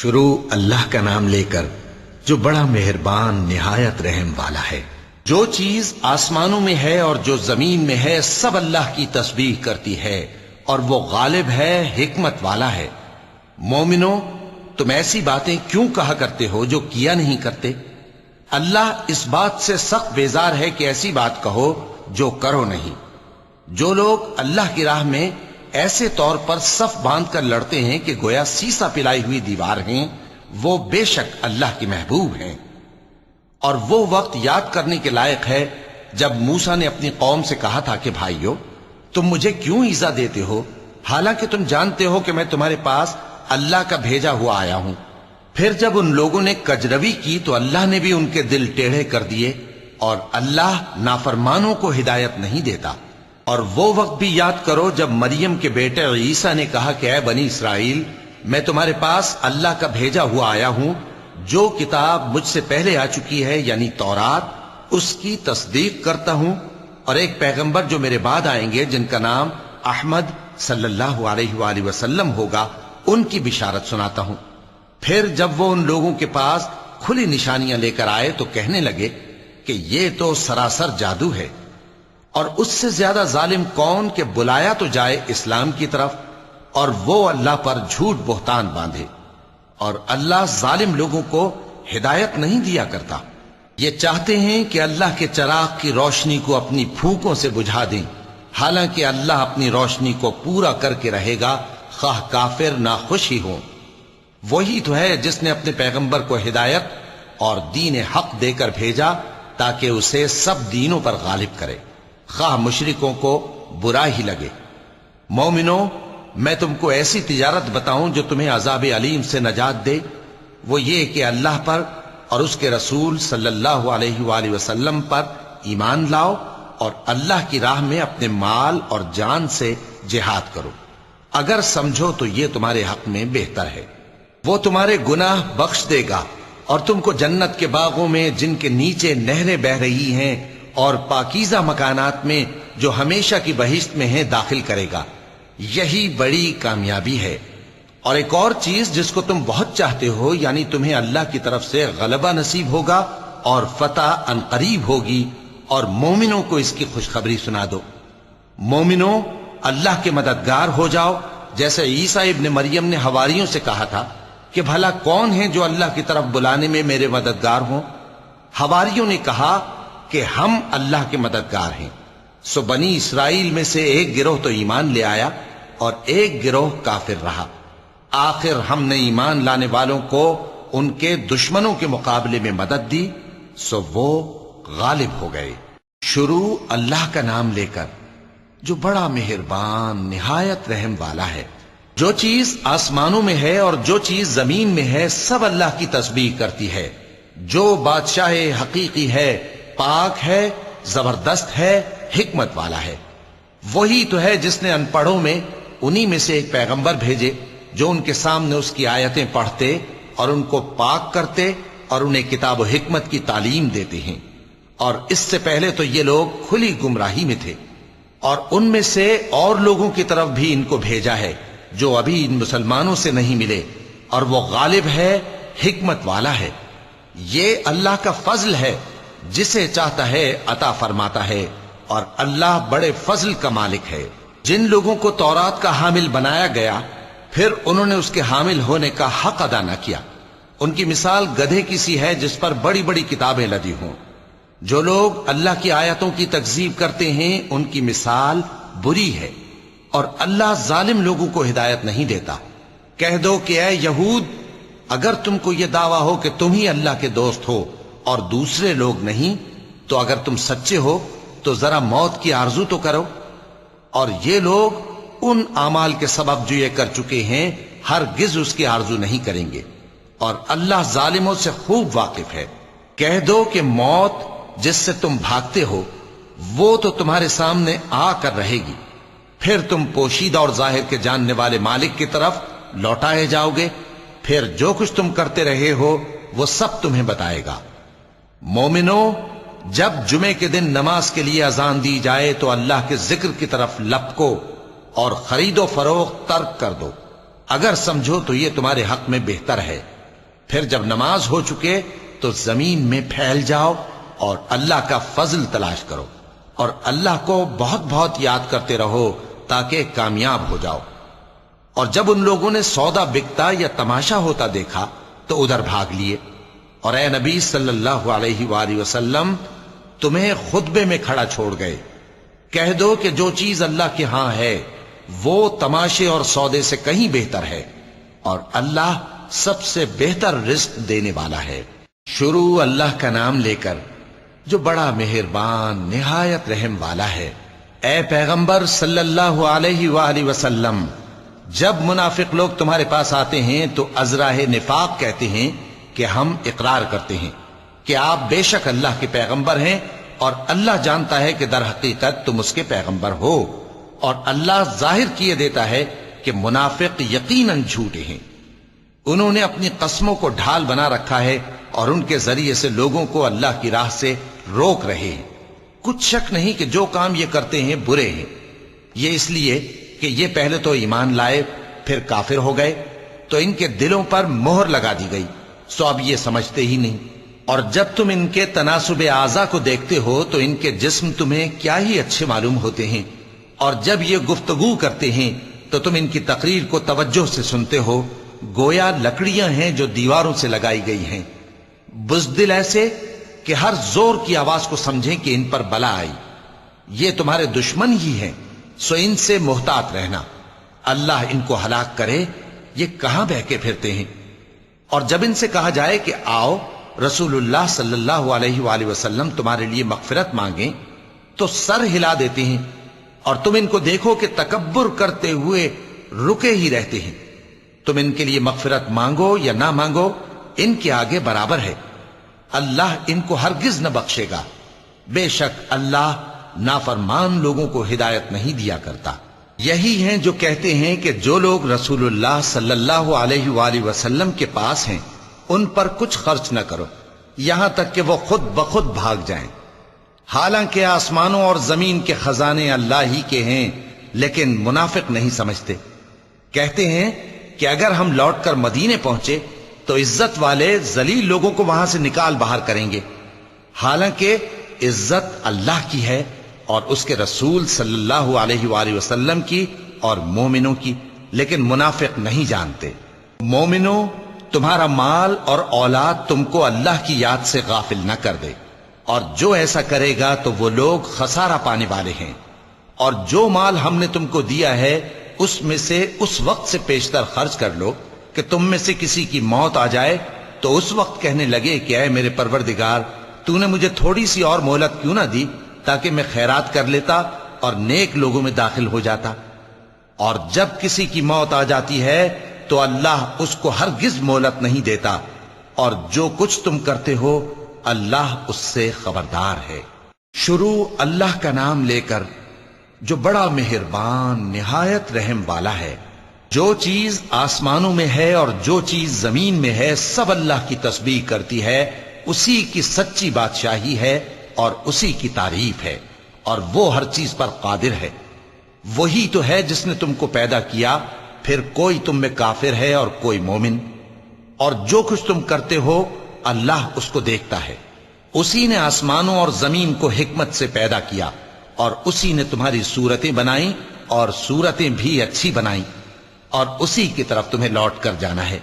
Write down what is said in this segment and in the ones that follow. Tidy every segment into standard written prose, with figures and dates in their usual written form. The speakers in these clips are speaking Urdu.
شروع اللہ کا نام لے کر جو بڑا مہربان نہایت رحم والا ہے۔ جو چیز آسمانوں میں ہے اور جو زمین میں ہے سب اللہ کی تسبیح کرتی ہے اور وہ غالب ہے، حکمت والا ہے۔ مومنو، تم ایسی باتیں کیوں کہا کرتے ہو جو کیا نہیں کرتے؟ اللہ اس بات سے سخت بیزار ہے کہ ایسی بات کہو جو کرو نہیں۔ جو لوگ اللہ کی راہ میں ایسے طور پر صف باندھ کر لڑتے ہیں کہ گویا سیسا پلائی ہوئی دیوار ہیں، وہ بے شک اللہ کے محبوب ہیں۔ اور وہ وقت یاد کرنے کے لائق ہے جب موسیٰ نے اپنی قوم سے کہا تھا کہ بھائیو، تم مجھے کیوں ایذا دیتے ہو، حالانکہ تم جانتے ہو کہ میں تمہارے پاس اللہ کا بھیجا ہوا آیا ہوں۔ پھر جب ان لوگوں نے کجروی کی تو اللہ نے بھی ان کے دل ٹیڑھے کر دیے، اور اللہ نافرمانوں کو ہدایت نہیں دیتا۔ اور وہ وقت بھی یاد کرو جب مریم کے بیٹے عیسیٰ نے کہا کہ اے بنی اسرائیل، میں تمہارے پاس اللہ کا بھیجا ہوا آیا ہوں، جو کتاب مجھ سے پہلے آ چکی ہے یعنی تورات، اس کی تصدیق کرتا ہوں، اور ایک پیغمبر جو میرے بعد آئیں گے جن کا نام احمد صلی اللہ علیہ وآلہ وسلم ہوگا، ان کی بشارت سناتا ہوں۔ پھر جب وہ ان لوگوں کے پاس کھلی نشانیاں لے کر آئے تو کہنے لگے کہ یہ تو سراسر جادو ہے، اور اس سے زیادہ ظالم کون کہ بلایا تو جائے اسلام کی طرف اور وہ اللہ پر جھوٹ بہتان باندھے۔ اور اللہ ظالم لوگوں کو ہدایت نہیں دیا کرتا۔ یہ چاہتے ہیں کہ اللہ کے چراغ کی روشنی کو اپنی پھونکوں سے بجھا دیں، حالانکہ اللہ اپنی روشنی کو پورا کر کے رہے گا، خواہ کافر نہ خوش ہی ہوں۔ وہی تو ہے جس نے اپنے پیغمبر کو ہدایت اور دین حق دے کر بھیجا تاکہ اسے سب دینوں پر غالب کرے، خواہ مشرکوں کو برا ہی لگے۔ مومنو، میں تم کو ایسی تجارت بتاؤں جو تمہیں عذاب علیم سے نجات دے؟ وہ یہ کہ اللہ پر اور اس کے رسول صلی اللہ علیہ وآلہ وسلم پر ایمان لاؤ، اور اللہ کی راہ میں اپنے مال اور جان سے جہاد کرو۔ اگر سمجھو تو یہ تمہارے حق میں بہتر ہے۔ وہ تمہارے گناہ بخش دے گا اور تم کو جنت کے باغوں میں جن کے نیچے نہریں بہ رہی ہیں اور پاکیزہ مکانات میں جو ہمیشہ کی بہشت میں ہیں داخل کرے گا۔ یہی بڑی کامیابی ہے۔ اور ایک اور چیز جس کو تم بہت چاہتے ہو، یعنی تمہیں اللہ کی طرف سے غلبہ نصیب ہوگا اور فتح عنقریب ہوگی، اور مومنوں کو اس کی خوشخبری سنا دو۔ مومنوں، اللہ کے مددگار ہو جاؤ، جیسے عیسیٰ ابن مریم نے حواریوں سے کہا تھا کہ بھلا کون ہیں جو اللہ کی طرف بلانے میں میرے مددگار ہوں؟ حواریوں نے کہا کہ ہم اللہ کے مددگار ہیں۔ سو بنی اسرائیل میں سے ایک گروہ تو ایمان لے آیا اور ایک گروہ کافر رہا۔ آخر ہم نے ایمان لانے والوں کو ان کے دشمنوں کے مقابلے میں مدد دی، سو وہ غالب ہو گئے۔ شروع اللہ کا نام لے کر جو بڑا مہربان نہایت رحم والا ہے۔ جو چیز آسمانوں میں ہے اور جو چیز زمین میں ہے سب اللہ کی تسبیح کرتی ہے۔ جو بادشاہ حقیقی ہے، پاک ہے، زبردست ہے، حکمت والا ہے۔ وہی تو ہے جس نے ان پڑھوں میں انہی میں سے ایک پیغمبر بھیجے جو ان کے سامنے اس کی آیتیں پڑھتے اور ان کو پاک کرتے اور انہیں کتاب و حکمت کی تعلیم دیتے ہیں۔ اور اس سے پہلے تو یہ لوگ کھلی گمراہی میں تھے، اور ان میں سے اور لوگوں کی طرف بھی ان کو بھیجا ہے جو ابھی ان مسلمانوں سے نہیں ملے، اور وہ غالب ہے، حکمت والا ہے۔ یہ اللہ کا فضل ہے، جسے چاہتا ہے عطا فرماتا ہے، اور اللہ بڑے فضل کا مالک ہے۔ جن لوگوں کو تورات کا حامل بنایا گیا پھر انہوں نے اس کے حامل ہونے کا حق ادا نہ کیا، ان کی مثال گدھے کی سی ہے جس پر بڑی بڑی کتابیں لدی ہوں۔ جو لوگ اللہ کی آیتوں کی تکذیب کرتے ہیں ان کی مثال بری ہے، اور اللہ ظالم لوگوں کو ہدایت نہیں دیتا۔ کہہ دو کہ اے یہود، اگر تم کو یہ دعویٰ ہو کہ تم ہی اللہ کے دوست ہو اور دوسرے لوگ نہیں، تو اگر تم سچے ہو تو ذرا موت کی آرزو تو کرو۔ اور یہ لوگ ان اعمال کے سبب جو یہ کر چکے ہیں ہرگز اس کی آرزو نہیں کریں گے، اور اللہ ظالموں سے خوب واقف ہے۔ کہہ دو کہ موت جس سے تم بھاگتے ہو وہ تو تمہارے سامنے آ کر رہے گی، پھر تم پوشیدہ اور ظاہر کے جاننے والے مالک کی طرف لوٹائے جاؤ گے، پھر جو کچھ تم کرتے رہے ہو وہ سب تمہیں بتائے گا۔ مومنو، جب جمعے کے دن نماز کے لیے اذان دی جائے تو اللہ کے ذکر کی طرف لپکو اور خرید و فروخت ترک کر دو۔ اگر سمجھو تو یہ تمہارے حق میں بہتر ہے۔ پھر جب نماز ہو چکے تو زمین میں پھیل جاؤ اور اللہ کا فضل تلاش کرو، اور اللہ کو بہت بہت یاد کرتے رہو تاکہ کامیاب ہو جاؤ۔ اور جب ان لوگوں نے سودا بکتا یا تماشا ہوتا دیکھا تو ادھر بھاگ لیے، اور اے نبی صلی اللہ علیہ وآلہ وسلم تمہیں خطبے میں کھڑا چھوڑ گئے۔ کہہ دو کہ جو چیز اللہ کے ہاں ہے وہ تماشے اور سودے سے کہیں بہتر ہے، اور اللہ سب سے بہتر رزق دینے والا ہے۔ شروع اللہ کا نام لے کر جو بڑا مہربان نہایت رحم والا ہے۔ اے پیغمبر صلی اللہ علیہ وآلہ وسلم، جب منافق لوگ تمہارے پاس آتے ہیں تو ازراہ نفاق کہتے ہیں کہ ہم اقرار کرتے ہیں کہ آپ بے شک اللہ کے پیغمبر ہیں، اور اللہ جانتا ہے کہ در حقیقت تم اس کے پیغمبر ہو، اور اللہ ظاہر کیے دیتا ہے کہ منافق یقیناً جھوٹے ہیں۔ انہوں نے اپنی قسموں کو ڈھال بنا رکھا ہے اور ان کے ذریعے سے لوگوں کو اللہ کی راہ سے روک رہے ہیں۔ کچھ شک نہیں کہ جو کام یہ کرتے ہیں برے ہیں، یہ اس لیے کہ یہ پہلے تو ایمان لائے پھر کافر ہو گئے، تو ان کے دلوں پر مہر لگا دی گئی، سو اب یہ سمجھتے ہی نہیں۔ اور جب تم ان کے تناسب اعضاء کو دیکھتے ہو تو ان کے جسم تمہیں کیا ہی اچھے معلوم ہوتے ہیں، اور جب یہ گفتگو کرتے ہیں تو تم ان کی تقریر کو توجہ سے سنتے ہو، گویا لکڑیاں ہیں جو دیواروں سے لگائی گئی ہیں، بزدل ایسے کہ ہر زور کی آواز کو سمجھیں کہ ان پر بلا آئی۔ یہ تمہارے دشمن ہی ہیں، سو ان سے محتاط رہنا، اللہ ان کو ہلاک کرے، یہ کہاں بہکے پھرتے ہیں۔ اور جب ان سے کہا جائے کہ آؤ رسول اللہ صلی اللہ علیہ وآلہ وسلم تمہارے لیے مغفرت مانگیں، تو سر ہلا دیتے ہیں، اور تم ان کو دیکھو کہ تکبر کرتے ہوئے رکے ہی رہتے ہیں۔ تم ان کے لیے مغفرت مانگو یا نہ مانگو، ان کے آگے برابر ہے، اللہ ان کو ہرگز نہ بخشے گا، بے شک اللہ نافرمان لوگوں کو ہدایت نہیں دیا کرتا۔ یہی ہیں جو کہتے ہیں کہ جو لوگ رسول اللہ صلی اللہ علیہ وآلہ وسلم کے پاس ہیں ان پر کچھ خرچ نہ کرو یہاں تک کہ وہ خود بخود بھاگ جائیں، حالانکہ آسمانوں اور زمین کے خزانے اللہ ہی کے ہیں، لیکن منافق نہیں سمجھتے۔ کہتے ہیں کہ اگر ہم لوٹ کر مدینے پہنچے تو عزت والے ذلیل لوگوں کو وہاں سے نکال باہر کریں گے، حالانکہ عزت اللہ کی ہے اور اس کے رسول صلی اللہ علیہ وآلہ وسلم کی اور مومنوں کی، لیکن منافق نہیں جانتے۔ مومنوں، تمہارا مال اور اولاد تم کو اللہ کی یاد سے غافل نہ کر دے، اور جو ایسا کرے گا تو وہ لوگ خسارہ پانے والے ہیں۔ اور جو مال ہم نے تم کو دیا ہے اس میں سے اس وقت سے پیشتر خرچ کر لو کہ تم میں سے کسی کی موت آ جائے تو اس وقت کہنے لگے کہ اے میرے پروردگار، تو نے مجھے تھوڑی سی اور مہلت کیوں نہ دی تاکہ میں خیرات کر لیتا اور نیک لوگوں میں داخل ہو جاتا۔ اور جب کسی کی موت آ جاتی ہے تو اللہ اس کو ہرگز مہلت نہیں دیتا، اور جو کچھ تم کرتے ہو اللہ اس سے خبردار ہے۔ شروع اللہ کا نام لے کر جو بڑا مہربان نہایت رحم والا ہے۔ جو چیز آسمانوں میں ہے اور جو چیز زمین میں ہے سب اللہ کی تسبیح کرتی ہے، اسی کی سچی بادشاہی ہے اور اسی کی تعریف ہے، اور وہ ہر چیز پر قادر ہے۔ وہی تو ہے جس نے تم کو پیدا کیا، پھر کوئی تم میں کافر ہے اور کوئی مومن، اور جو کچھ تم کرتے ہو اللہ اس کو دیکھتا ہے۔ اسی نے آسمانوں اور زمین کو حکمت سے پیدا کیا، اور اسی نے تمہاری صورتیں بنائیں اور صورتیں بھی اچھی بنائیں، اور اسی کی طرف تمہیں لوٹ کر جانا ہے۔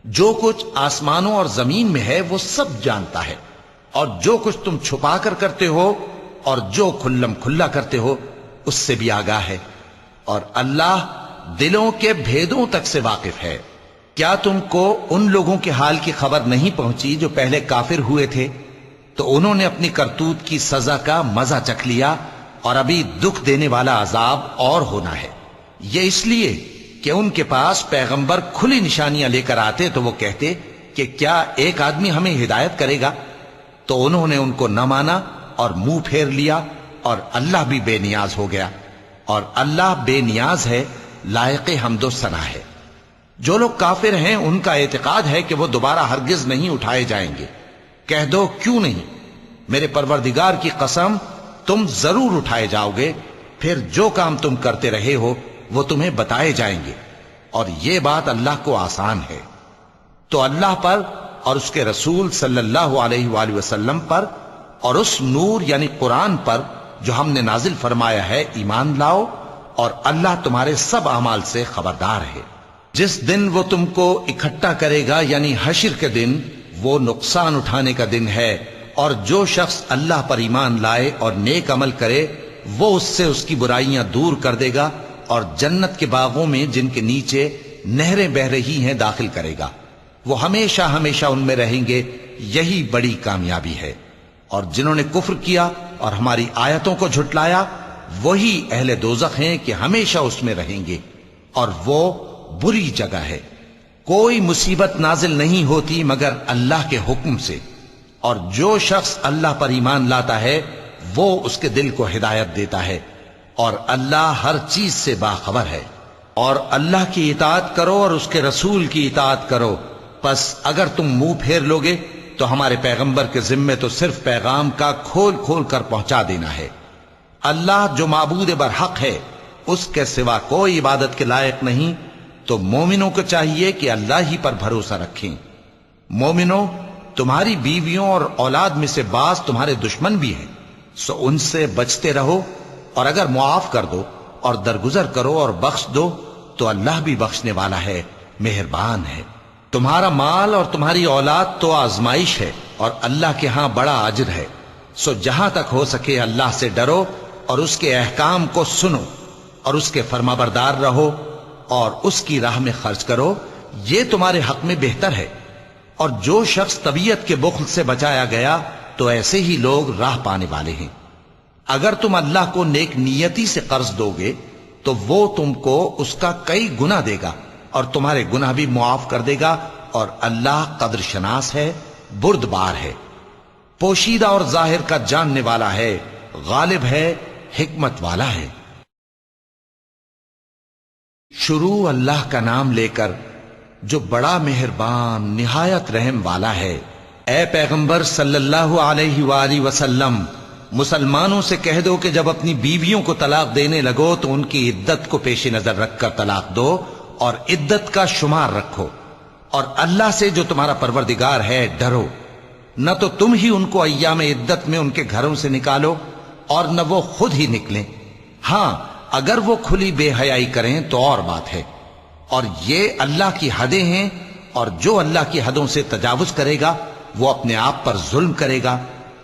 جو کچھ آسمانوں اور زمین میں ہے وہ سب جانتا ہے، اور جو کچھ تم چھپا کر کرتے ہو اور جو کھلم کھلا کرتے ہو اس سے بھی آگاہ ہے، اور اللہ دلوں کے بھیدوں تک سے واقف ہے۔ کیا تم کو ان لوگوں کے حال کی خبر نہیں پہنچی جو پہلے کافر ہوئے تھے؟ تو انہوں نے اپنی کرتوت کی سزا کا مزہ چکھ لیا، اور ابھی دکھ دینے والا عذاب اور ہونا ہے۔ یہ اس لیے کہ ان کے پاس پیغمبر کھلی نشانیاں لے کر آتے تو وہ کہتے کہ کیا ایک آدمی ہمیں ہدایت کرے گا؟ تو انہوں نے ان کو نہ مانا اور منہ پھیر لیا، اور اللہ بھی بے نیاز ہو گیا، اور اللہ بے نیاز ہے، لائق حمد و ثنا ہے۔ جو لوگ کافر ہیں ان کا اعتقاد ہے کہ وہ دوبارہ ہرگز نہیں اٹھائے جائیں گے۔ کہہ دو کیوں نہیں، میرے پروردگار کی قسم تم ضرور اٹھائے جاؤ گے، پھر جو کام تم کرتے رہے ہو وہ تمہیں بتائے جائیں گے، اور یہ بات اللہ کو آسان ہے۔ تو اللہ پر اور اس کے رسول صلی اللہ علیہ وآلہ وسلم پر اور اس نور یعنی قرآن پر جو ہم نے نازل فرمایا ہے ایمان لاؤ، اور اللہ تمہارے سب اعمال سے خبردار ہے۔ جس دن وہ تم کو اکٹھا کرے گا یعنی حشر کے دن، وہ نقصان اٹھانے کا دن ہے، اور جو شخص اللہ پر ایمان لائے اور نیک عمل کرے وہ اس سے اس کی برائیاں دور کر دے گا اور جنت کے باغوں میں جن کے نیچے نہریں بہ رہی ہیں داخل کرے گا، وہ ہمیشہ ہمیشہ ان میں رہیں گے، یہی بڑی کامیابی ہے۔ اور جنہوں نے کفر کیا اور ہماری آیتوں کو جھٹلایا وہی اہل دوزخ ہیں کہ ہمیشہ اس میں رہیں گے، اور وہ بری جگہ ہے۔ کوئی مصیبت نازل نہیں ہوتی مگر اللہ کے حکم سے، اور جو شخص اللہ پر ایمان لاتا ہے وہ اس کے دل کو ہدایت دیتا ہے، اور اللہ ہر چیز سے باخبر ہے۔ اور اللہ کی اطاعت کرو اور اس کے رسول کی اطاعت کرو، پس اگر تم منہ پھیر لوگے تو ہمارے پیغمبر کے ذمے تو صرف پیغام کا کھول کھول کر پہنچا دینا ہے۔ اللہ جو معبود برحق ہے اس کے سوا کوئی عبادت کے لائق نہیں، تو مومنوں کو چاہیے کہ اللہ ہی پر بھروسہ رکھیں۔ مومنوں، تمہاری بیویوں اور اولاد میں سے بعض تمہارے دشمن بھی ہیں، سو ان سے بچتے رہو، اور اگر معاف کر دو اور درگزر کرو اور بخش دو تو اللہ بھی بخشنے والا ہے، مہربان ہے۔ تمہارا مال اور تمہاری اولاد تو آزمائش ہے، اور اللہ کے ہاں بڑا اجر ہے، سو جہاں تک ہو سکے اللہ سے ڈرو اور اس کے احکام کو سنو اور اس کے فرمانبردار رہو اور اس کی راہ میں خرچ کرو، یہ تمہارے حق میں بہتر ہے۔ اور جو شخص طبیعت کے بخل سے بچایا گیا تو ایسے ہی لوگ راہ پانے والے ہیں۔ اگر تم اللہ کو نیک نیتی سے قرض دو گے تو وہ تم کو اس کا کئی گنا دے گا اور تمہارے گناہ بھی معاف کر دے گا، اور اللہ قدر شناس ہے، بردبار ہے، پوشیدہ اور ظاہر کا جاننے والا ہے، غالب ہے، حکمت والا ہے۔ شروع اللہ کا نام لے کر جو بڑا مہربان نہایت رحم والا ہے۔ اے پیغمبر صلی اللہ علیہ وآلہ وسلم، مسلمانوں سے کہہ دو کہ جب اپنی بیویوں کو طلاق دینے لگو تو ان کی عدت کو پیش نظر رکھ کر طلاق دو اور عدت کا شمار رکھو، اور اللہ سے جو تمہارا پروردگار ہے ڈرو۔ نہ تو تم ہی ان کو ایام عدت میں ان کے گھروں سے نکالو اور نہ وہ خود ہی نکلیں، ہاں اگر وہ کھلی بے حیائی کریں تو اور بات ہے، اور یہ اللہ کی حدیں ہیں، اور جو اللہ کی حدوں سے تجاوز کرے گا وہ اپنے آپ پر ظلم کرے گا۔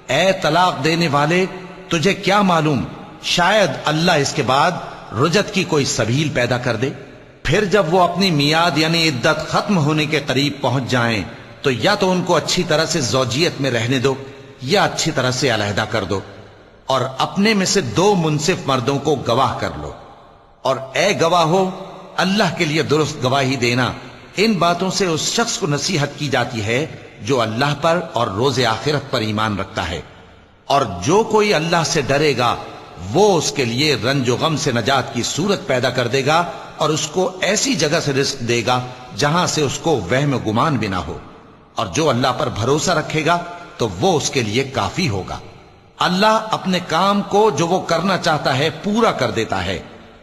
اے طلاق دینے والے، تجھے کیا معلوم، شاید اللہ اس کے بعد رجعت کی کوئی سبیل پیدا کر دے، پھر جب وہ اپنی میعاد یعنی عدت ختم ہونے کے قریب پہنچ جائیں تو یا تو ان کو اچھی طرح سے زوجیت میں رہنے دو یا اچھی طرح سے علیحدہ کر دو، اور اپنے میں سے 2 منصف مردوں کو گواہ کر لو، اور اے گواہو، اللہ کے لیے درست گواہی دینا۔ ان باتوں سے اس شخص کو نصیحت کی جاتی ہے جو اللہ پر اور روز آخرت پر ایمان رکھتا ہے، اور جو کوئی اللہ سے ڈرے گا وہ اس کے لیے رنج و غم سے نجات کی صورت پیدا کر دے گا، اور اس کو ایسی جگہ سے رزق دے گا جہاں سے اس کو وہم و گمان بھی نہ ہو، اور جو اللہ پر بھروسہ رکھے گا تو وہ اس کے لیے کافی ہوگا۔ اللہ اپنے کام کو جو وہ کرنا چاہتا ہے پورا کر دیتا ہے۔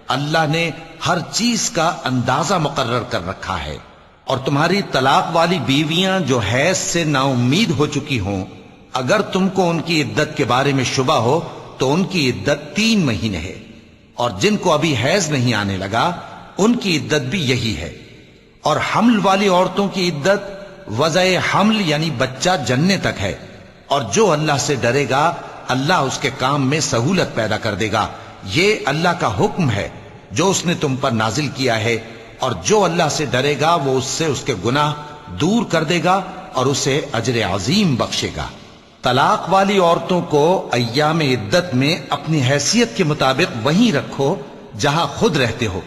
اللہ نے ہر چیز کا اندازہ مقرر کر رکھا ہے۔ اور تمہاری طلاق والی بیویاں جو حیض سے نا امید ہو چکی ہوں، اگر تم کو ان کی عدت کے بارے میں شبہ ہو تو ان کی عدت 3 مہینے ہے، اور جن کو ابھی حیض نہیں آنے لگا ان کی عدت بھی یہی ہے۔ اور حمل والی عورتوں کی عدت وضع حمل یعنی بچہ جننے تک ہے، اور جو اللہ سے ڈرے گا اللہ اس کے کام میں سہولت پیدا کر دے گا۔ یہ اللہ کا حکم ہے جو اس نے تم پر نازل کیا ہے، اور جو اللہ سے ڈرے گا وہ اس سے اس کے گناہ دور کر دے گا اور اسے اجر عظیم بخشے گا۔ طلاق والی عورتوں کو ایام عدت میں اپنی حیثیت کے مطابق وہیں رکھو جہاں خود رہتے ہو،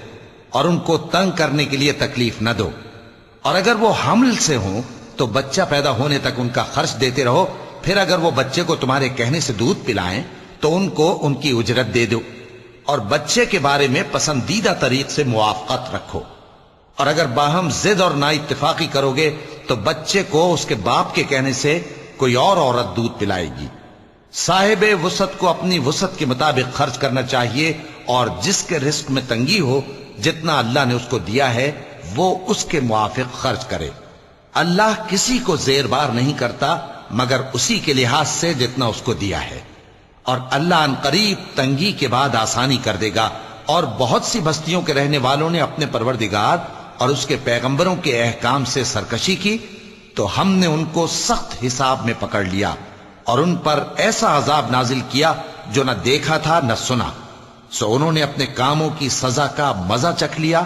اور ان کو تنگ کرنے کے لیے تکلیف نہ دو، اور اگر وہ حمل سے ہوں تو بچہ پیدا ہونے تک ان کا خرچ دیتے رہو، پھر اگر وہ بچے کو تمہارے کہنے سے دودھ پلائیں تو ان کو ان کی اجرت دے دو، اور بچے کے بارے میں پسندیدہ طریق سے موافقت رکھو۔ اور اگر باہم ضد اور نا اتفاقی کرو گے تو بچے کو اس کے باپ کے کہنے سے کوئی اور عورت دودھ پلائے گی۔ صاحب وسعت کو اپنی وسعت کے مطابق خرچ کرنا چاہیے، اور جس کے رزق میں تنگی ہو جتنا اللہ نے اس کو دیا ہے وہ اس کے موافق خرچ کرے۔ اللہ کسی کو زیر بار نہیں کرتا مگر اسی کے لحاظ سے جتنا اس کو دیا ہے، اور اللہ ان قریب تنگی کے بعد آسانی کر دے گا۔ اور بہت سی بستیوں کے رہنے والوں نے اپنے پروردگار اور اس کے پیغمبروں کے احکام سے سرکشی کی تو ہم نے ان کو سخت حساب میں پکڑ لیا اور ان پر ایسا عذاب نازل کیا جو نہ دیکھا تھا نہ سنا، سو انہوں نے اپنے کاموں کی سزا کا مزہ چکھ لیا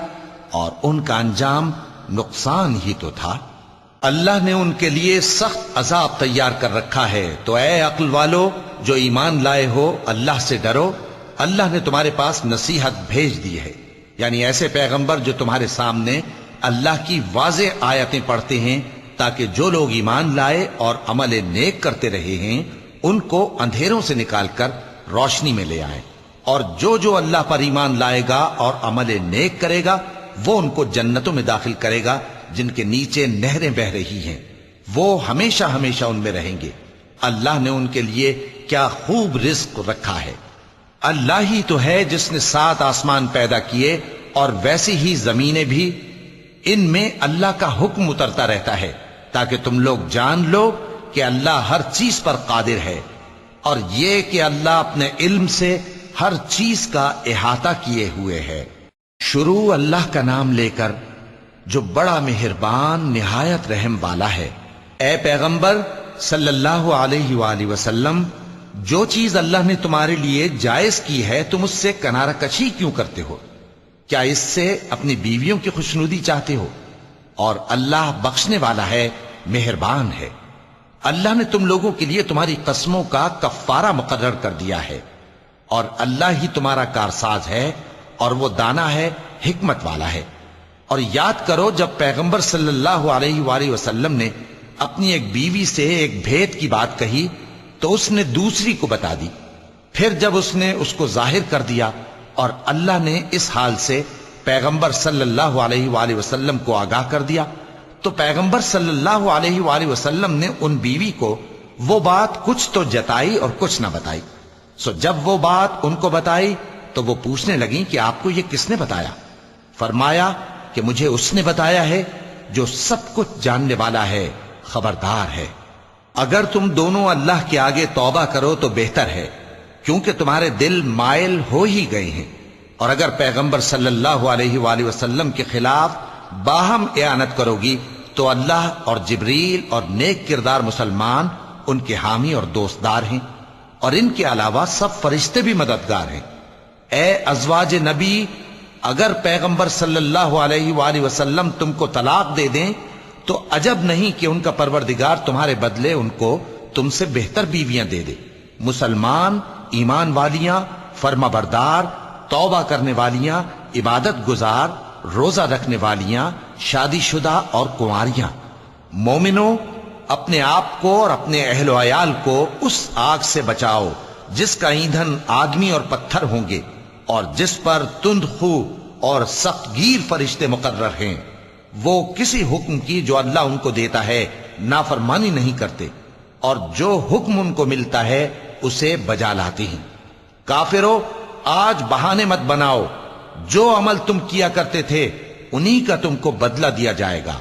اور ان کا انجام نقصان ہی تو تھا۔ اللہ نے ان کے لیے سخت عذاب تیار کر رکھا ہے، تو اے عقل والو جو ایمان لائے ہو اللہ سے ڈرو۔ اللہ نے تمہارے پاس نصیحت بھیج دی ہے، یعنی ایسے پیغمبر جو تمہارے سامنے اللہ کی واضح آیتیں پڑھتے ہیں تاکہ جو لوگ ایمان لائے اور عمل نیک کرتے رہے ہیں ان کو اندھیروں سے نکال کر روشنی میں لے آئیں، اور جو اللہ پر ایمان لائے گا اور عمل نیک کرے گا وہ ان کو جنتوں میں داخل کرے گا جن کے نیچے نہریں بہ رہی ہیں، وہ ہمیشہ ہمیشہ ان میں رہیں گے۔ اللہ نے ان کے لیے کیا خوب رزق رکھا ہے۔ اللہ ہی تو ہے جس نے 7 آسمان پیدا کیے اور ویسی ہی زمینیں بھی، ان میں اللہ کا حکم اترتا رہتا ہے تاکہ تم لوگ جان لو کہ اللہ ہر چیز پر قادر ہے، اور یہ کہ اللہ اپنے علم سے ہر چیز کا احاطہ کیے ہوئے ہے۔ شروع اللہ کا نام لے کر جو بڑا مہربان نہایت رحم والا ہے۔ اے پیغمبر صلی اللہ علیہ وآلہ وسلم، جو چیز اللہ نے تمہارے لیے جائز کی ہے تم اس سے کنارہ کشی کیوں کرتے ہو؟ کیا اس سے اپنی بیویوں کی خوشنودی چاہتے ہو؟ اور اللہ بخشنے والا ہے، مہربان ہے۔ اللہ نے تم لوگوں کے لیے تمہاری قسموں کا کفارہ مقرر کر دیا ہے، اور اللہ ہی تمہارا کارساز ہے اور وہ دانا ہے، حکمت والا ہے۔ اور یاد کرو جب پیغمبر صلی اللہ علیہ وآلہ وسلم نے اپنی ایک بیوی سے ایک بھید کی بات کہی تو اس نے دوسری کو بتا دی، پھر جب اس نے اس کو ظاہر کر دیا اور اللہ نے اس حال سے پیغمبر صلی اللہ علیہ وآلہ وسلم کو آگاہ کر دیا تو پیغمبر صلی اللہ علیہ وآلہ وسلم نے ان بیوی کو وہ بات کچھ تو جتائی اور کچھ نہ بتائی۔ سو جب وہ بات ان کو بتائی تو وہ پوچھنے لگیں کہ آپ کو یہ کس نے بتایا؟ فرمایا کہ مجھے اس نے بتایا ہے جو سب کچھ جاننے والا ہے، خبردار ہے۔ اگر تم دونوں اللہ کے آگے توبہ کرو تو بہتر ہے، کیونکہ تمہارے دل مائل ہو ہی گئے ہیں، اور اگر پیغمبر صلی اللہ علیہ وآلہ وسلم کے خلاف باہم اعانت کرو گی تو اللہ اور جبریل اور نیک کردار مسلمان ان کے حامی اور دوستدار ہیں، اور ان کے علاوہ سب فرشتے بھی مددگار ہیں۔ اے ازواج نبی، اگر پیغمبر صلی اللہ علیہ وآلہ وسلم تم کو طلاق دے دیں تو عجب نہیں کہ ان کا پروردگار تمہارے بدلے ان کو تم سے بہتر بیویاں دے دے، مسلمان، ایمان والیاں، فرما بردار، توبہ کرنے والیاں، عبادت گزار، روزہ رکھنے والیاں، شادی شدہ اور کنواریاں۔ مومنوں، اپنے آپ کو اور اپنے اہل و عیال کو اس آگ سے بچاؤ جس کا ایندھن آدمی اور پتھر ہوں گے، اور جس پر تند خو اور سخت گیر فرشتے مقرر ہیں۔ وہ کسی حکم کی جو اللہ ان کو دیتا ہے نافرمانی نہیں کرتے، اور جو حکم ان کو ملتا ہے اسے بجا لاتے ہیں۔ کافرو، آج بہانے مت بناؤ، جو عمل تم کیا کرتے تھے انہی کا تم کو بدلہ دیا جائے گا۔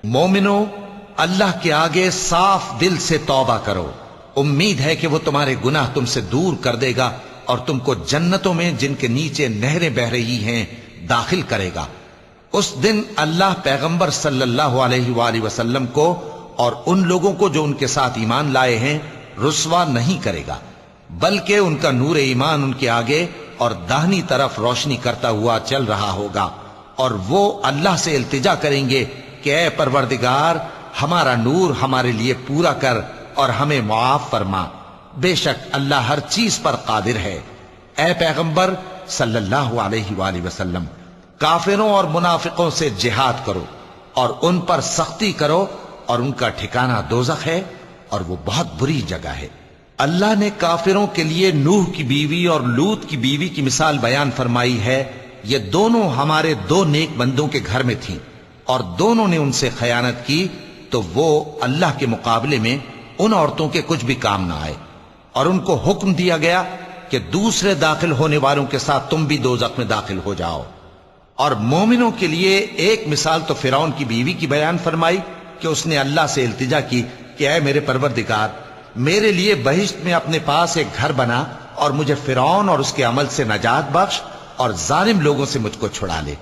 مومنو، اللہ کے آگے صاف دل سے توبہ کرو، امید ہے کہ وہ تمہارے گناہ تم سے دور کر دے گا اور تم کو جنتوں میں جن کے نیچے نہریں بہ رہی ہیں داخل کرے گا۔ اس دن اللہ پیغمبر صلی اللہ علیہ وآلہ وسلم کو اور ان لوگوں کو جو ان کے ساتھ ایمان لائے ہیں رسوا نہیں کرے گا، بلکہ ان کا نور ایمان ان کے آگے اور داہنی طرف روشنی کرتا ہوا چل رہا ہوگا، اور وہ اللہ سے التجا کریں گے کہ اے پروردگار، ہمارا نور ہمارے لیے پورا کر اور ہمیں معاف فرما، بے شک اللہ ہر چیز پر قادر ہے۔ اے پیغمبر صلی اللہ علیہ وآلہ وسلم، کافروں اور منافقوں سے جہاد کرو اور ان پر سختی کرو، اور ان کا ٹھکانہ دوزخ ہے اور وہ بہت بری جگہ ہے۔ اللہ نے کافروں کے لیے نوح کی بیوی اور لوط کی بیوی کی مثال بیان فرمائی ہے۔ یہ دونوں ہمارے 2 نیک بندوں کے گھر میں تھیں، اور دونوں نے ان سے خیانت کی تو وہ اللہ کے مقابلے میں ان عورتوں کے کچھ بھی کام نہ آئے، اور ان کو حکم دیا گیا کہ دوسرے داخل ہونے والوں کے ساتھ تم بھی دوزخ میں داخل ہو جاؤ۔ اور مومنوں کے لیے ایک مثال تو فرعون کی بیوی کی بیان فرمائی کہ اس نے اللہ سے التجا کی کہ اے میرے پروردگار، میرے لیے بہشت میں اپنے پاس ایک گھر بنا اور مجھے فرعون اور اس کے عمل سے نجات بخش اور ظالم لوگوں سے مجھ کو چھڑا لے۔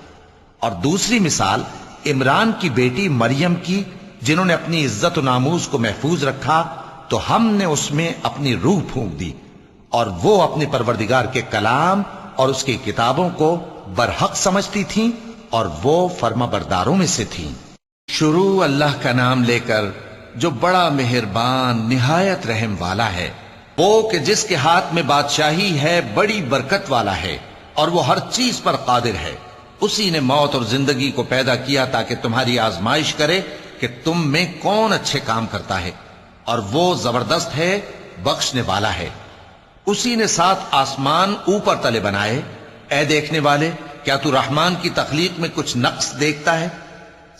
اور دوسری مثال عمران کی بیٹی مریم کی، جنہوں نے اپنی عزت و ناموس کو محفوظ رکھا تو ہم نے اس میں اپنی روح پھونک دی، اور وہ اپنے پروردگار کے کلام اور اس کی کتابوں کو برحق سمجھتی تھیں اور وہ فرما برداروں میں سے تھیں۔ شروع اللہ کا نام لے کر جو بڑا مہربان نہایت رحم والا ہے، وہ کہ جس کے ہاتھ میں بادشاہی ہے، بڑی برکت والا ہے اور وہ ہر چیز پر قادر ہے۔ اسی نے موت اور زندگی کو پیدا کیا تاکہ تمہاری آزمائش کرے کہ تم میں کون اچھے کام کرتا ہے، اور وہ زبردست ہے، بخشنے والا ہے۔ اسی نے 7 آسمان اوپر تلے بنائے۔ اے دیکھنے والے، کیا تو رحمان کی تخلیق میں کچھ نقص دیکھتا ہے؟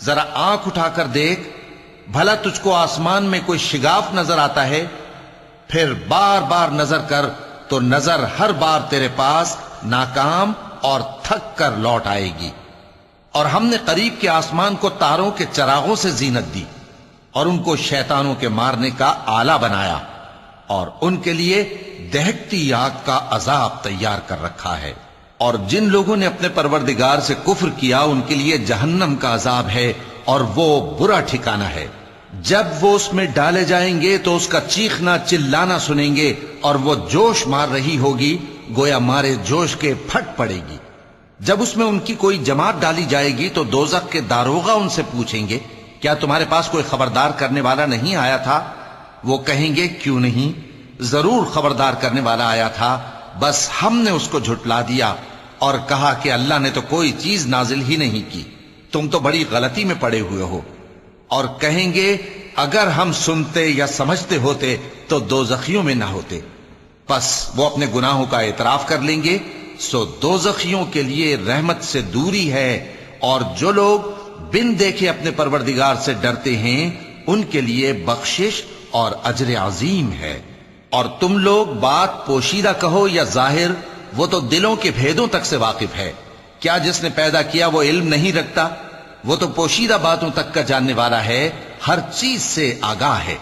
ذرا آنکھ اٹھا کر دیکھ، بھلا تجھ کو آسمان میں کوئی شگاف نظر آتا ہے؟ پھر بار بار نظر کر تو نظر ہر بار تیرے پاس ناکام اور تھک کر لوٹ آئے گی۔ اور ہم نے قریب کے آسمان کو تاروں کے چراغوں سے زینت دی اور ان کو شیطانوں کے مارنے کا آلہ بنایا، اور ان کے لیے دہکتی آگ کا عذاب تیار کر رکھا ہے۔ اور جن لوگوں نے اپنے پروردگار سے کفر کیا ان کے لیے جہنم کا عذاب ہے، اور وہ برا ٹھکانہ ہے۔ جب وہ اس میں ڈالے جائیں گے تو اس کا چیخنا چلانا سنیں گے، اور وہ جوش مار رہی ہوگی، گویا مارے جوش کے پھٹ پڑے گی۔ جب اس میں ان کی کوئی جماعت ڈالی جائے گی تو دوزخ کے داروغہ ان سے پوچھیں گے، کیا تمہارے پاس کوئی خبردار کرنے والا نہیں آیا تھا؟ وہ کہیں گے، کیوں نہیں، ضرور خبردار کرنے والا آیا تھا، بس ہم نے اس کو جھٹلا دیا اور کہا کہ اللہ نے تو کوئی چیز نازل ہی نہیں کی، تم تو بڑی غلطی میں پڑے ہوئے ہو۔ اور کہیں گے، اگر ہم سنتے یا سمجھتے ہوتے تو دوزخیوں میں نہ ہوتے۔ پس وہ اپنے گناہوں کا اعتراف کر لیں گے، سو دوزخیوں کے لیے رحمت سے دوری ہے، اور جو لوگ بن دیکھے اپنے پروردگار سے ڈرتے ہیں ان کے لیے بخشش اور اجر عظیم ہے۔ اور تم لوگ بات پوشیدہ کہو یا ظاہر، وہ تو دلوں کے بھیدوں تک سے واقف ہے۔ کیا جس نے پیدا کیا وہ علم نہیں رکھتا؟ وہ تو پوشیدہ باتوں تک کا جاننے والا ہے، ہر چیز سے آگاہ ہے۔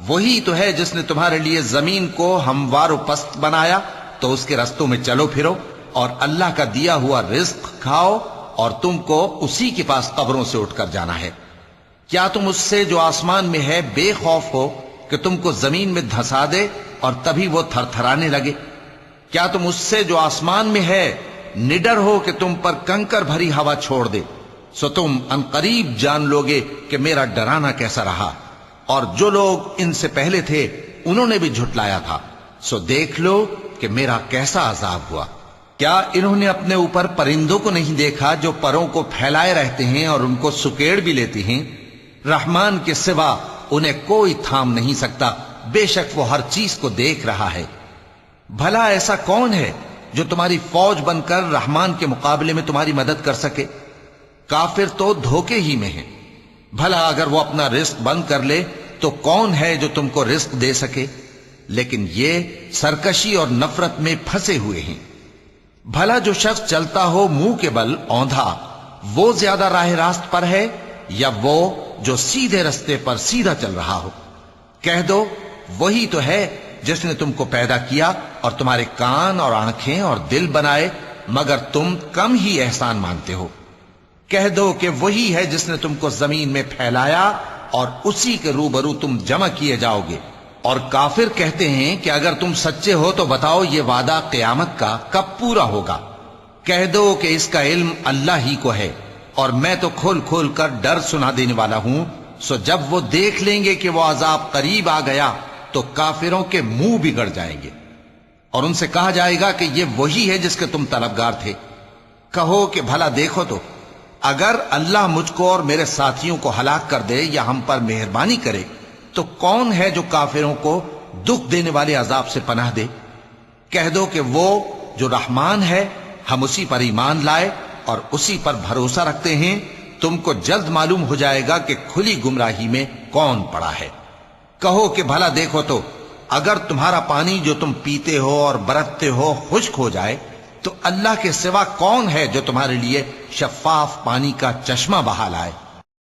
وہی تو ہے جس نے تمہارے لیے زمین کو ہموار و پست بنایا تو اس کے رستوں میں چلو پھرو، اور اللہ کا دیا ہوا رزق کھاؤ، اور تم کو اسی کے پاس قبروں سے اٹھ کر جانا ہے۔ کیا تم اس سے جو آسمان میں ہے بے خوف ہو کہ تم کو زمین میں دھسا دے اور تبھی وہ تھر تھرانے لگے؟ کیا تم اس سے جو آسمان میں ہے نڈر ہو کہ تم پر کنکر بھری ہوا چھوڑ دے؟ سو تم عنقریب جان لوگے کہ میرا ڈرانا کیسا رہا۔ اور جو لوگ ان سے پہلے تھے انہوں نے بھی جھٹلایا تھا، سو دیکھ لو کہ میرا کیسا عذاب ہوا۔ کیا انہوں نے اپنے اوپر پرندوں کو نہیں دیکھا جو پروں کو پھیلائے رہتے ہیں اور ان کو سکیڑ بھی لیتے ہیں؟ رحمان کے سوا انہیں کوئی تھام نہیں سکتا، بے شک وہ ہر چیز کو دیکھ رہا ہے۔ بھلا ایسا کون ہے جو تمہاری فوج بن کر رحمان کے مقابلے میں تمہاری مدد کر سکے؟ کافر تو دھوکے ہی میں ہیں۔ بھلا اگر وہ اپنا رزق بند کر لے تو کون ہے جو تم کو رزق دے سکے؟ لیکن یہ سرکشی اور نفرت میں پھنسے ہوئے ہیں۔ بھلا جو شخص چلتا ہو منہ کے بل اوندھا، وہ زیادہ راہ راست پر ہے یا وہ جو سیدھے رستے پر سیدھا چل رہا ہو؟ کہہ دو، وہی تو ہے جس نے تم کو پیدا کیا اور تمہارے کان اور آنکھیں اور دل بنائے، مگر تم کم ہی احسان مانتے ہو۔ کہہ دو کہ وہی ہے جس نے تم کو زمین میں پھیلایا اور اسی کے روبرو تم جمع کیے جاؤ گے۔ اور کافر کہتے ہیں کہ اگر تم سچے ہو تو بتاؤ یہ وعدہ قیامت کا کب پورا ہوگا؟ کہہ دو کہ اس کا علم اللہ ہی کو ہے، اور میں تو کھول کھول کر ڈر سنا دینے والا ہوں۔ سو جب وہ دیکھ لیں گے کہ وہ عذاب قریب آ گیا تو کافروں کے منہ بگڑ جائیں گے، اور ان سے کہا جائے گا کہ یہ وہی ہے جس کے تم طلبگار تھے۔ کہو کہ بھلا دیکھو تو، اگر اللہ مجھ کو اور میرے ساتھیوں کو ہلاک کر دے یا ہم پر مہربانی کرے تو کون ہے جو کافروں کو دکھ دینے والے عذاب سے پناہ دے؟ کہہ دو کہ وہ جو رحمان ہے، ہم اسی پر ایمان لائے اور اسی پر بھروسہ رکھتے ہیں۔ تم کو جلد معلوم ہو جائے گا کہ کھلی گمراہی میں کون پڑا ہے۔ کہو کہ بھلا دیکھو تو، اگر تمہارا پانی جو تم پیتے ہو اور برتتے ہو خشک ہو جائے تو اللہ کے سوا کون ہے جو تمہارے لیے شفاف پانی کا چشمہ بہا لائے؟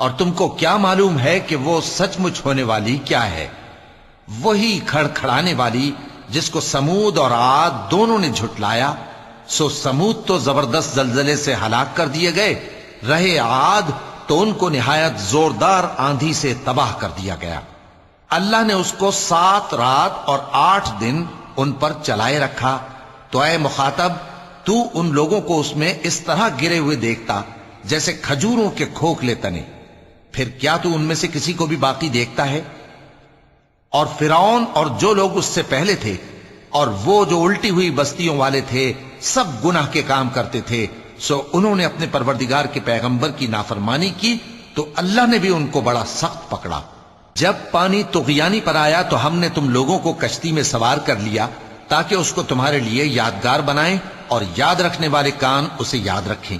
اور تم کو کیا معلوم ہے کہ وہ سچ مچ ہونے والی کیا ہے؟ وہی کھڑکھڑانے والی جس کو سمود اور عاد دونوں نے جھٹلایا۔ سو سمود تو زبردست زلزلے سے ہلاک کر دیے گئے، رہے عاد تو ان کو نہایت زوردار آندھی سے تباہ کر دیا گیا۔ اللہ نے اس کو 7 رات اور 8 دن ان پر چلائے رکھا، تو اے مخاطب تو ان لوگوں کو اس میں اس طرح گرے ہوئے دیکھتا جیسے کھجوروں کے کھوکھلے تنے، پھر کیا تو ان میں سے کسی کو بھی باقی دیکھتا ہے؟ اور فرعون اور جو لوگ اس سے پہلے تھے اور وہ جو الٹی ہوئی بستیوں والے تھے سب گناہ کے کام کرتے تھے، سو انہوں نے اپنے پروردگار کے پیغمبر کی نافرمانی کی تو اللہ نے بھی ان کو بڑا سخت پکڑا۔ جب پانی طغیانی پر آیا تو ہم نے تم لوگوں کو کشتی میں سوار کر لیا تاکہ اس کو تمہارے لیے یادگار بنائیں اور یاد رکھنے والے کان اسے یاد رکھیں۔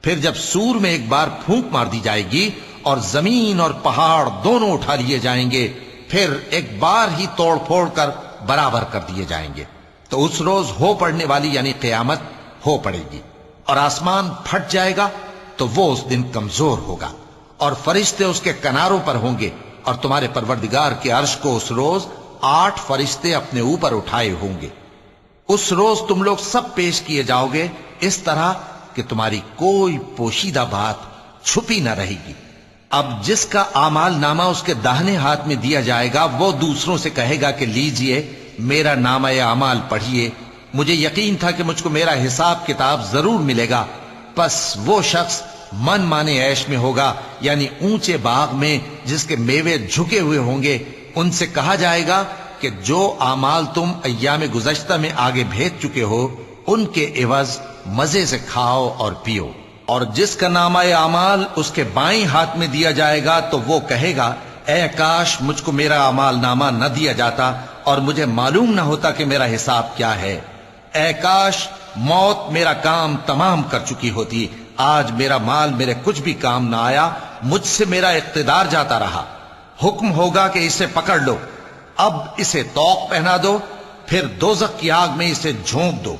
پھر جب سور میں ایک بار پھونک مار دی جائے گی اور زمین اور پہاڑ دونوں اٹھا لیے جائیں گے، پھر ایک بار ہی توڑ پھوڑ کر برابر کر دیے جائیں گے، تو اس روز ہو پڑنے والی یعنی قیامت ہو پڑے گی، اور آسمان پھٹ جائے گا تو وہ اس دن کمزور ہوگا، اور فرشتے اس کے کناروں پر ہوں گے، اور تمہارے پروردگار کے عرش کو اس روز 8 فرشتے اپنے اوپر اٹھائے ہوں گے۔ اس روز تم لوگ سب پیش کیے جاؤ گے اس طرح کہ تمہاری کوئی پوشیدہ بات چھپی نہ رہے گی۔ اب جس کا اعمال نامہ اس کے داہنے ہاتھ میں دیا جائے گا وہ دوسروں سے کہے گا کہ لیجئے میرا نامہ اعمال پڑھیے، مجھے یقین تھا کہ مجھ کو میرا حساب کتاب ضرور ملے گا۔ پس وہ شخص من مانے عیش میں ہوگا، یعنی اونچے باغ میں جس کے میوے جھکے ہوئے ہوں گے۔ ان سے کہا جائے گا کہ جو اعمال تم ایام گزشتہ میں آگے بھیج چکے ہو ان کے عوض مزے سے کھاؤ اور پیو۔ اور جس کا نامہ اعمال اس کے بائیں ہاتھ میں دیا جائے گا تو وہ کہے گا اے کاش مجھ کو میرا اعمال نامہ نہ دیا جاتا اور مجھے معلوم نہ ہوتا کہ میرا حساب کیا ہے۔ اے کاش موت میرا کام تمام کر چکی ہوتی، آج میرا مال میرے کچھ بھی کام نہ آیا، مجھ سے میرا اقتدار جاتا رہا۔ حکم ہوگا کہ اسے پکڑ لو، اب اسے طوق پہنا دو، پھر دوزخ کی آگ میں اسے جھونک دو،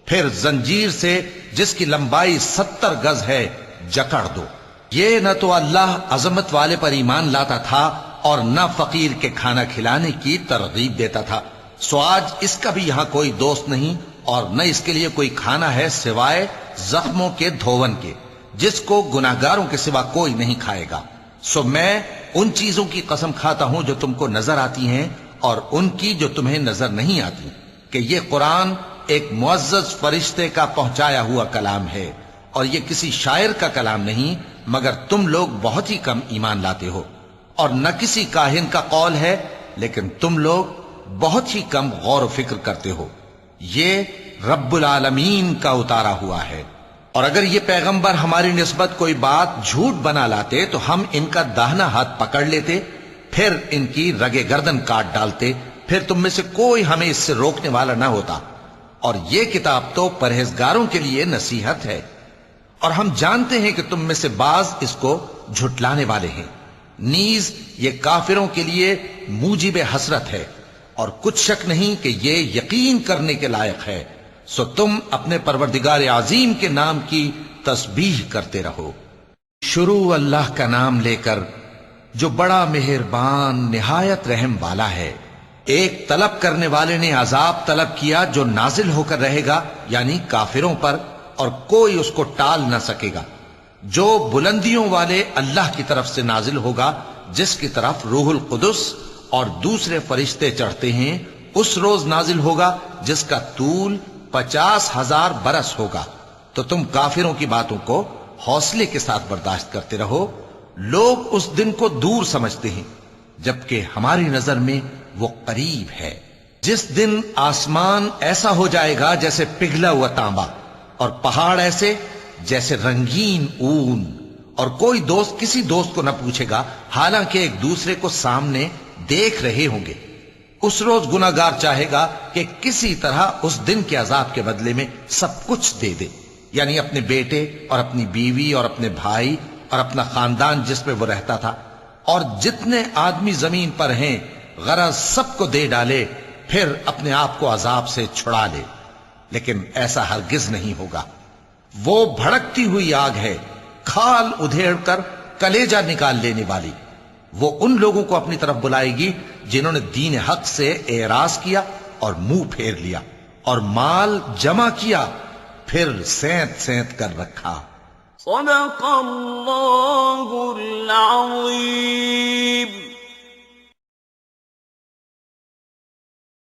پھر زنجیر سے جس کی لمبائی 70 گز ہے جکڑ دو۔ یہ نہ تو اللہ عظمت والے پر ایمان لاتا تھا اور نہ فقیر کے کھانا کھلانے کی ترغیب دیتا تھا، سو آج اس کا بھی یہاں کوئی دوست نہیں اور نہ اس کے لیے کوئی کھانا ہے سوائے زخموں کے دھون کے، جس کو گناہگاروں کے سوا کوئی نہیں کھائے گا۔ سو میں ان چیزوں کی قسم کھاتا ہوں جو تم کو نظر آتی ہیں اور ان کی جو تمہیں نظر نہیں آتی، کہ یہ قرآن ایک معزز فرشتے کا پہنچایا ہوا کلام ہے اور یہ کسی شاعر کا کلام نہیں، مگر تم لوگ بہت ہی کم ایمان لاتے ہو، اور نہ کسی کاہن کا قول ہے لیکن تم لوگ بہت ہی کم غور و فکر کرتے ہو۔ یہ رب العالمین کا اتارا ہوا ہے، اور اگر یہ پیغمبر ہماری نسبت کوئی بات جھوٹ بنا لاتے تو ہم ان کا داہنا ہاتھ پکڑ لیتے، پھر ان کی رگے گردن کاٹ ڈالتے، پھر تم میں سے کوئی ہمیں اس سے روکنے والا نہ ہوتا۔ اور یہ کتاب تو پرہیزگاروں کے لیے نصیحت ہے، اور ہم جانتے ہیں کہ تم میں سے بعض اس کو جھٹلانے والے ہیں، نیز یہ کافروں کے لیے موجب حسرت ہے، اور کچھ شک نہیں کہ یہ یقین کرنے کے لائق ہے۔ سو تم اپنے پروردگار عظیم کے نام کی تسبیح کرتے رہو۔ شروع اللہ کا نام لے کر جو بڑا مہربان نہایت رحم والا ہے۔ ایک طلب کرنے والے نے عذاب طلب کیا جو نازل ہو کر رہے گا، یعنی کافروں پر، اور کوئی اس کو ٹال نہ سکے گا۔ جو بلندیوں والے اللہ کی طرف سے نازل ہوگا، جس کی طرف روح القدس اور دوسرے فرشتے چڑھتے ہیں، اس روز نازل ہوگا جس کا طول 50,000 برس ہوگا۔ تو تم کافروں کی باتوں کو حوصلے کے ساتھ برداشت کرتے رہو۔ لوگ اس دن کو دور سمجھتے ہیں جبکہ ہماری نظر میں وہ قریب ہے، جس دن آسمان ایسا ہو جائے گا جیسے پگھلا ہوا تانبا، اور پہاڑ ایسے جیسے رنگین اون، اور کوئی دوست کسی دوست کو نہ پوچھے گا حالانکہ ایک دوسرے کو سامنے دیکھ رہے ہوں گے۔ اس روز گناہگار چاہے گا کہ کسی طرح اس دن کے عذاب کے بدلے میں سب کچھ دے دے، یعنی اپنے بیٹے اور اپنی بیوی اور اپنے بھائی اور اپنا خاندان جس میں وہ رہتا تھا، اور جتنے آدمی زمین پر ہیں غرض سب کو دے ڈالے، پھر اپنے آپ کو عذاب سے چھڑا لے، لیکن ایسا ہرگز نہیں ہوگا۔ وہ بھڑکتی ہوئی آگ ہے، کھال ادھیڑ کر کلیجہ نکال لینے والی۔ وہ ان لوگوں کو اپنی طرف بلائے گی جنہوں نے دین حق سے اعراض کیا اور منہ پھیر لیا اور مال جمع کیا پھر سینت سینت کر رکھا۔ صدق اللہ العظیم۔